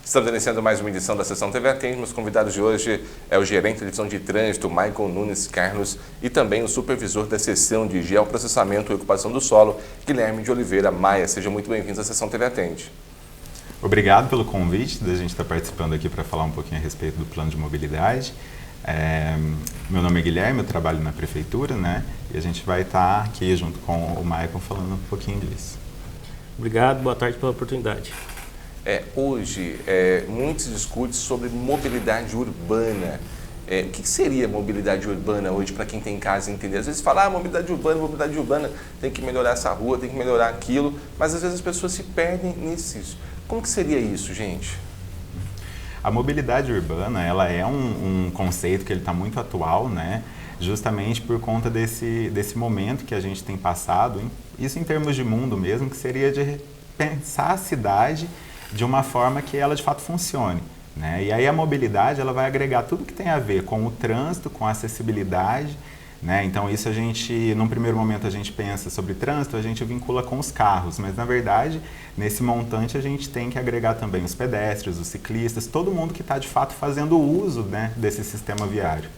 Estamos iniciando mais uma edição da Sessão TV Atende. Meus convidados de hoje é o gerente de divisão de trânsito, Michael Nunes Carlos, e também o supervisor da seção de geoprocessamento e ocupação do solo, Guilherme de Oliveira Maia. Sejam muito bem-vindos à Sessão TV Atende. Obrigado pelo convite da gente estar participando aqui para falar um pouquinho a respeito do plano de mobilidade. Meu nome é Guilherme, eu trabalho na prefeitura, né? E a gente vai estar aqui junto com o Michael falando um pouquinho disso. Obrigado, boa tarde pela oportunidade. Hoje, muitos discutem sobre mobilidade urbana. O que seria mobilidade urbana hoje para quem tem em casa entender? Às vezes fala, mobilidade urbana, tem que melhorar essa rua, tem que melhorar aquilo, mas às vezes as pessoas se perdem nisso. Como que seria isso, gente? A mobilidade urbana, ela é um conceito que ele está muito atual, né? Justamente por conta desse momento que a gente tem passado, isso em termos de mundo mesmo, que seria de pensar a cidade de uma forma que ela de fato funcione, né? E aí a mobilidade ela vai agregar tudo que tem a ver com o trânsito, com a acessibilidade, né? Então isso num primeiro momento a gente pensa sobre trânsito, a gente vincula com os carros, mas na verdade nesse montante a gente tem que agregar também os pedestres, os ciclistas, todo mundo que está de fato fazendo uso, né, desse sistema viário.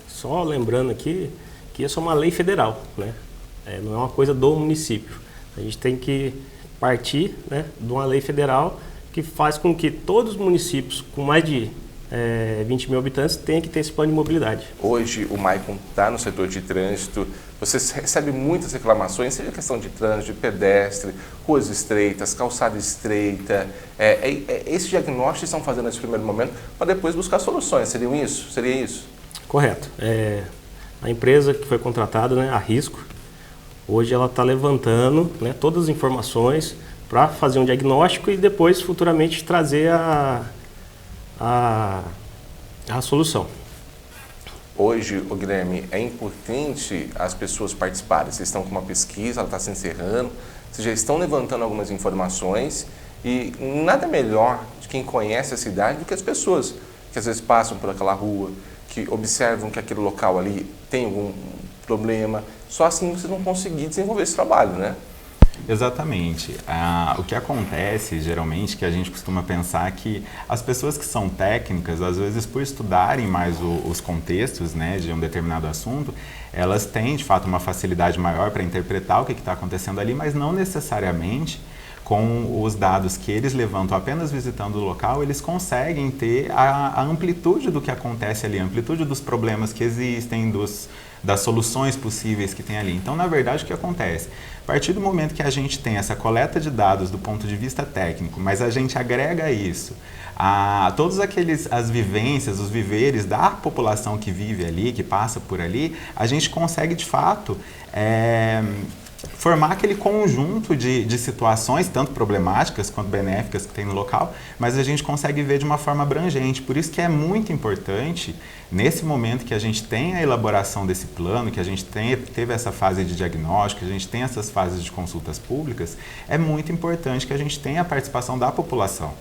Só lembrando aqui que isso é uma lei federal, né? Não é uma coisa do município. A gente tem que partir, né, de uma lei federal que faz com que todos os municípios com mais de 20 mil habitantes tenham que ter esse plano de mobilidade. Hoje o Maicon está no setor de trânsito, você recebe muitas reclamações, seja questão de trânsito, de pedestre, ruas estreitas, calçada estreita. Esses diagnósticos estão fazendo nesse primeiro momento para depois buscar soluções. Seria isso? Correto. A empresa que foi contratada, né, a Risco, hoje ela está levantando, né, todas as informações para fazer um diagnóstico e depois futuramente trazer a solução. Hoje, Guilherme, é importante as pessoas participarem. Vocês estão com uma pesquisa, ela está se encerrando, vocês já estão levantando algumas informações e nada melhor de quem conhece a cidade do que as pessoas que às vezes passam por aquela rua, que observam que aquele local ali tem algum problema. Só assim vocês vão conseguir desenvolver esse trabalho, né? Exatamente. O que acontece, geralmente, que a gente costuma pensar que as pessoas que são técnicas, às vezes por estudarem mais os contextos, né, de um determinado assunto, elas têm, de fato, uma facilidade maior para interpretar o que está acontecendo ali, mas não necessariamente com os dados que eles levantam apenas visitando o local, eles conseguem ter a amplitude do que acontece ali, a amplitude dos problemas que existem, das soluções possíveis que tem ali. Então, na verdade, o que acontece? A partir do momento que a gente tem essa coleta de dados do ponto de vista técnico, mas a gente agrega isso a todas as vivências, os viveres da população que vive ali, que passa por ali, a gente consegue, de fato, formar aquele conjunto de situações, tanto problemáticas quanto benéficas que tem no local, mas a gente consegue ver de uma forma abrangente. Por isso que é muito importante, nesse momento que a gente tem a elaboração desse plano, que a gente teve essa fase de diagnóstico, que a gente tem essas fases de consultas públicas, é muito importante que a gente tenha a participação da população,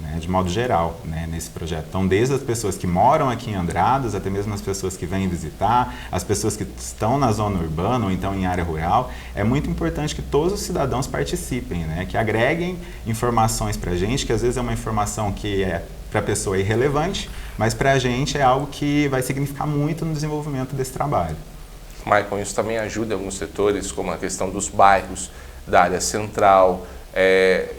né, de modo geral, né, nesse projeto. Então, desde as pessoas que moram aqui em Andradas, até mesmo as pessoas que vêm visitar, as pessoas que estão na zona urbana ou então em área rural, é muito importante que todos os cidadãos participem, né, que agreguem informações para a gente, que às vezes é uma informação que para a pessoa irrelevante, mas para a gente é algo que vai significar muito no desenvolvimento desse trabalho. Michael, isso também ajuda em alguns setores, como a questão dos bairros, da área central.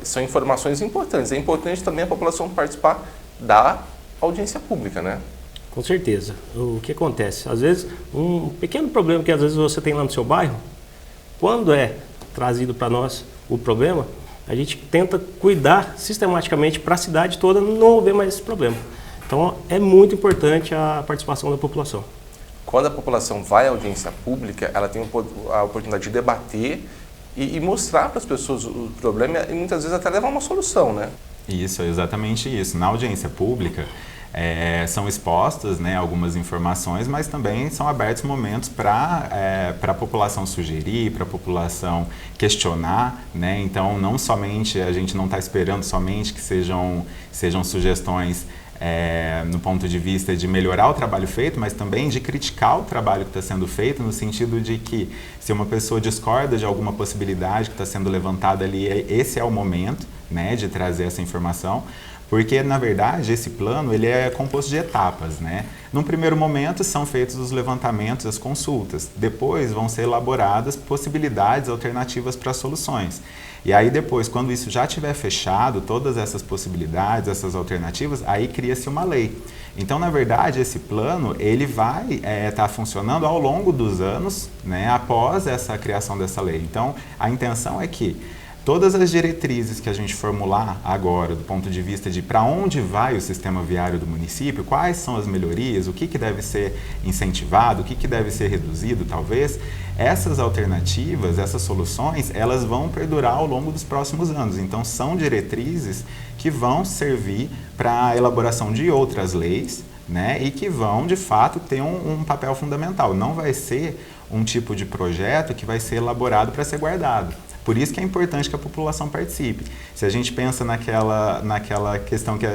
São informações importantes. É importante também a população participar da audiência pública, né? Com certeza. O que acontece? Às vezes, um pequeno problema que às vezes você tem lá no seu bairro, quando é trazido para nós o problema, a gente tenta cuidar sistematicamente para a cidade toda não haver mais esse problema. Então, é muito importante a participação da população. Quando a população vai à audiência pública, ela tem a oportunidade de debater e mostrar para as pessoas o problema e muitas vezes até levar uma solução, né? Isso, é exatamente isso. Na audiência pública, são expostas, né, algumas informações, mas também são abertos momentos para a população sugerir, para a população questionar, né? Então, não somente, a gente não está esperando somente que sejam sugestões no ponto de vista de melhorar o trabalho feito, mas também de criticar o trabalho que está sendo feito, no sentido de que se uma pessoa discorda de alguma possibilidade que está sendo levantada ali, esse é o momento, né, de trazer essa informação. Porque, na verdade, esse plano ele é composto de etapas, né? Num primeiro momento, são feitos os levantamentos, as consultas. Depois, vão ser elaboradas possibilidades alternativas para soluções. E aí, depois, quando isso já tiver fechado, todas essas possibilidades, essas alternativas, aí cria-se uma lei. Então, na verdade, esse plano, ele vai estar funcionando ao longo dos anos, né, após essa criação dessa lei. Então, a intenção é que todas as diretrizes que a gente formular agora, do ponto de vista de para onde vai o sistema viário do município, quais são as melhorias, o que deve ser incentivado, o que deve ser reduzido, talvez, essas alternativas, essas soluções, elas vão perdurar ao longo dos próximos anos. Então, são diretrizes que vão servir para a elaboração de outras leis, né, e que vão, de fato, ter um papel fundamental. Não vai ser um tipo de projeto que vai ser elaborado para ser guardado. Por isso que é importante que a população participe. Se a gente pensa naquela questão que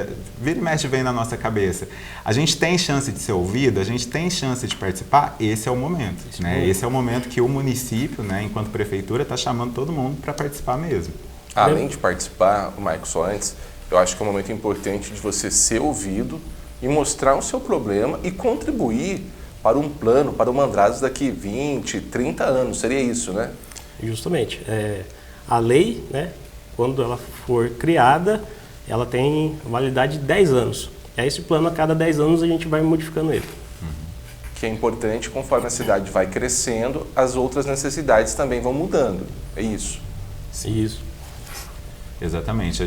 vira e mexe vem na nossa cabeça, a gente tem chance de ser ouvido, a gente tem chance de participar, esse é o momento. Né? Esse é o momento que o município, né, enquanto prefeitura, está chamando todo mundo para participar mesmo. Além de participar, Michael, só antes, eu acho que é um momento importante de você ser ouvido e mostrar o seu problema e contribuir para um plano, para o Mandradas daqui 20, 30 anos. Seria isso, né? Justamente. A lei, né, quando ela for criada, ela tem validade de 10 anos. Esse plano, a cada 10 anos, a gente vai modificando ele. Que é importante, conforme a cidade vai crescendo, as outras necessidades também vão mudando. É isso? Sim. Isso. Exatamente.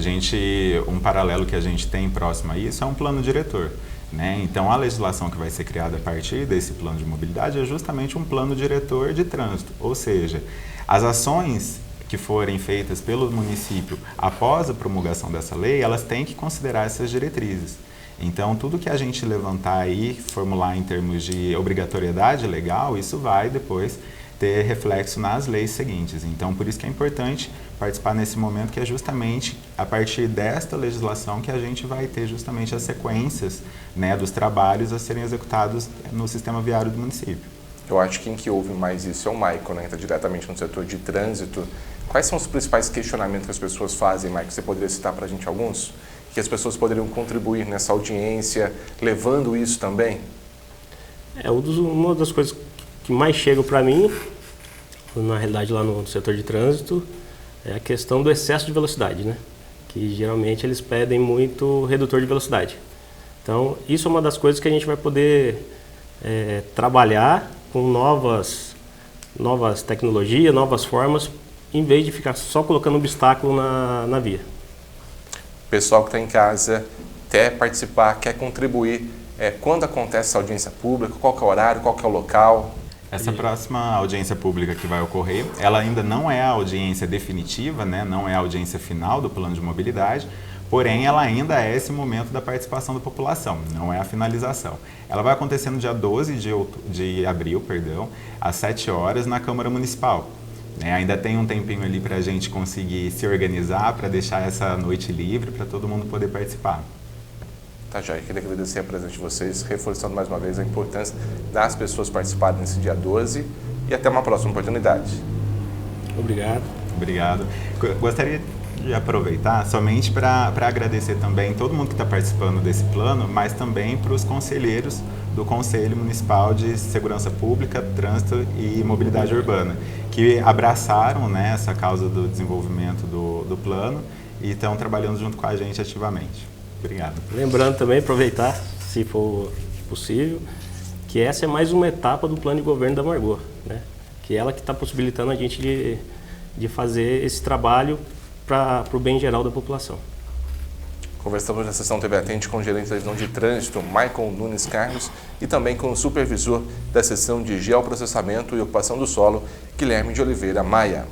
Um paralelo que a gente tem próximo a isso é um plano diretor. Né? Então, a legislação que vai ser criada a partir desse plano de mobilidade é justamente um plano diretor de trânsito, ou seja, as ações que forem feitas pelo município após a promulgação dessa lei, elas têm que considerar essas diretrizes. Então, tudo que a gente levantar aí, formular em termos de obrigatoriedade legal, isso vai depois ter reflexo nas leis seguintes. Então, por isso que é importante participar nesse momento, que é justamente a partir desta legislação que a gente vai ter justamente as sequências, né, dos trabalhos a serem executados no sistema viário do município. Eu acho que quem que ouve mais isso é o Michael, né, que está diretamente no setor de trânsito. Quais são os principais questionamentos que as pessoas fazem, Michael? Você poderia citar para a gente alguns? Que as pessoas poderiam contribuir nessa audiência, levando isso também? Uma das coisas que mais chegam para mim, na realidade lá no setor de trânsito, é a questão do excesso de velocidade, né? Que geralmente eles pedem muito redutor de velocidade. Então, isso é uma das coisas que a gente vai poder trabalhar com novas tecnologias, novas formas, em vez de ficar só colocando obstáculo na via. O pessoal que está em casa quer participar, quer contribuir. Quando acontece essa audiência pública? Qual que é o horário? Qual que é o local? Essa próxima audiência pública que vai ocorrer, ela ainda não é a audiência definitiva, né? Não é a audiência final do plano de mobilidade, porém ela ainda é esse momento da participação da população, não é a finalização. Ela vai acontecer no dia 12 de abril, às 7 horas, na Câmara Municipal. Ainda tem um tempinho ali para a gente conseguir se organizar, para deixar essa noite livre, para todo mundo poder participar. Tá, Jair, queria agradecer a presença de vocês, reforçando mais uma vez a importância das pessoas participarem nesse dia 12 e até uma próxima oportunidade. Obrigado. Obrigado. Gostaria de aproveitar somente para agradecer também todo mundo que está participando desse plano, mas também para os conselheiros do Conselho Municipal de Segurança Pública, Trânsito e Mobilidade Urbana, que abraçaram, né, essa causa do desenvolvimento do plano e estão trabalhando junto com a gente ativamente. Obrigado. Lembrando também, aproveitar, se for possível, que essa é mais uma etapa do plano de governo da Margot, né? Que é ela que está possibilitando a gente de fazer esse trabalho para o bem geral da população. Conversamos na sessão TV Atente com o gerente da divisão de trânsito, Michael Nunes Carlos, e também com o supervisor da seção de geoprocessamento e ocupação do solo, Guilherme de Oliveira Maia.